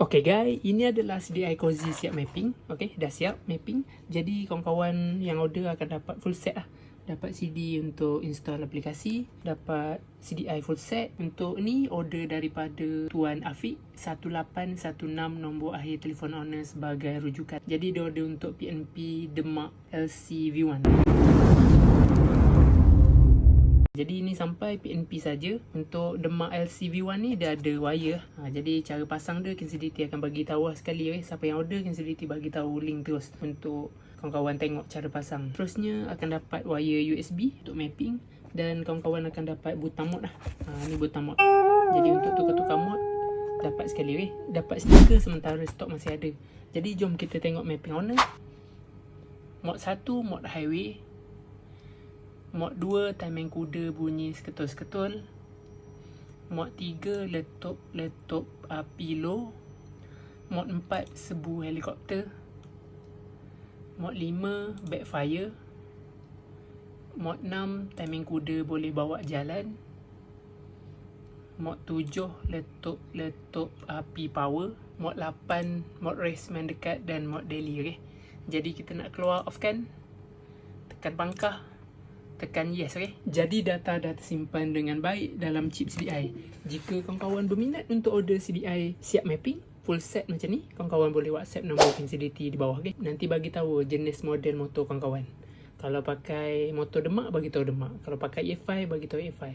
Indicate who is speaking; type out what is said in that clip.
Speaker 1: Okay guys, ini adalah CDI Cozy siap mapping. Okay, dah siap mapping. Jadi kawan-kawan yang order akan dapat full set lah. Dapat CD untuk install aplikasi, dapat CDI full set. Untuk ni order daripada Tuan Afiq 1816 nombor akhir telefon owner sebagai rujukan. Jadi dia order untuk PNP Demak LCV1. Jadi ini sampai PNP saja. Untuk Demak LCV1 ni dia ada wire. Jadi cara pasang dia Kinsiditi akan bagi tahu sekali. Siapa yang order Kinsiditi bagi tahu link terus untuk kawan-kawan tengok cara pasang. Terusnya akan dapat wire USB untuk mapping dan kawan-kawan akan dapat butang mod lah. Ni butang mod. Jadi untuk tukar-tukar mod dapat sekali. Dapat stiker sementara stok masih ada. Jadi jom kita tengok mapping owner. Mod 1 mod highway. Mod 2 timing kuda bunyi seketul-seketul. Mod 3 letup api low. Mod 4 sebu helikopter. Mod 5 backfire. Mod 6 timing kuda boleh bawa jalan. Mod 7 letup api power. Mod 8 mod race main dekat dan mod daily. Okay? Jadi kita nak keluar off kan, tekan pangkah, tekan yes. Okay? Jadi data dah tersimpan dengan baik dalam chip CDI. Jika kawan-kawan berminat untuk order CDI siap mapping full set macam ni, kawan-kawan boleh WhatsApp nombor Kinsiditi di bawah. Okay? Nanti bagi tahu jenis model motor kawan-kawan. Kalau pakai motor Demak bagi tahu Demak, kalau pakai A5 bagi tahu A5.